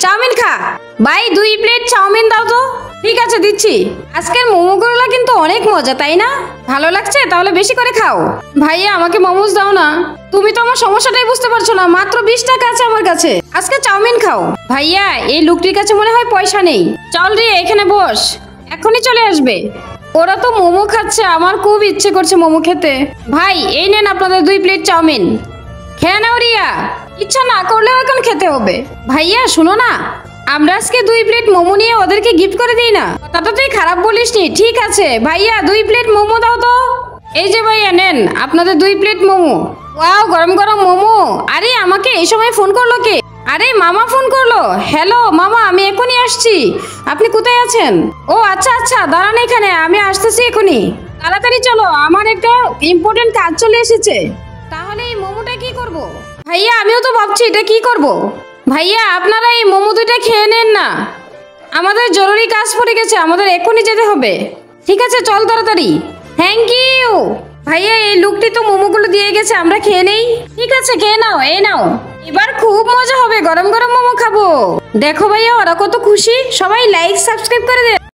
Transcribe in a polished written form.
Chowmein খা। ভাই 2 plate chowmein দাও তো। ঠিক আছে দিচ্ছি। আজকের মোমোগুলো কিন্তু অনেক মজা, তাই না? ভালো লাগছে? তাহলে বেশি করে খাও। ভাইয়া আমাকে মোমোস দাও না। তুমি তো আমার সমস্যাটাই বুঝতে পারছো না, মাত্র 20 টাকা আছে আমার কাছে, আজকে চাউমিন খাও। ভাইয়া এই লোকটির কাছে মনে হয় পয়সা নেই। চল রে এখানে বস, এখনই চলে আসবে। ওরা তো মোমো খাচ্ছে, আমার খুব ইচ্ছে করছে মোমো খেতে। ভাই এই নেন আপনাদের 2 প্লেট চাউমিন, খেয়ে নাও রিয়া। ইচ্ছা না করলেও এখন খেতে হবে। ভাইয়া শুনো না, আমরা আজকে 2 প্লেট মোমো নিয়ে ওদেরকে গিফট করে দিই না? কথাটা তুই খারাপ বলিসনি। ঠিক আছে ভাইয়া 2 প্লেট মোমো দাও তো। এই যে ভাইয়া নেন আপনাদের 2 প্লেট মোমো। ওয়াও গরম গরম মোমো। আরে আমাকে এই সময় ফোন করলো কে? আরে মামা ফোন করলো। হ্যালো মামা, আমি এখনই আসছি। আপনি কোথায় আছেন? ও আচ্ছা আচ্ছা দাঁড়ান এখানে, আমি আসতেছি এখনই। তাড়াতাড়ি চলো, আমার একটা ইম্পর্টেন্ট কাজ চলে এসেছে। তাহলে এই মোমোটা কি করব? ভাইয়া আমিও তো ভাবছি এটা কি করব। ভাইয়া আপনারা এই মোমো দুইটা খেয়ে নেন না, আমাদের জরুরি কাজ পড়ে গেছে, আমাদের এখনই যেতে হবে। ঠিক আছে চল তাড়াতাড়ি। Thank you. ভাইয়া এই লোকটি তো মোমোগুলো দিয়ে গেছে, আমরা খেয়ে নেই। ঠিক আছে খেয়ে নাও, এই নাও। এবার খুব মজা হবে, গরম গরম মোমো খাবো। দেখো ভাইয়া ওরা কত খুশি। সবাই লাইক সাবস্ক্রাইব করে দে।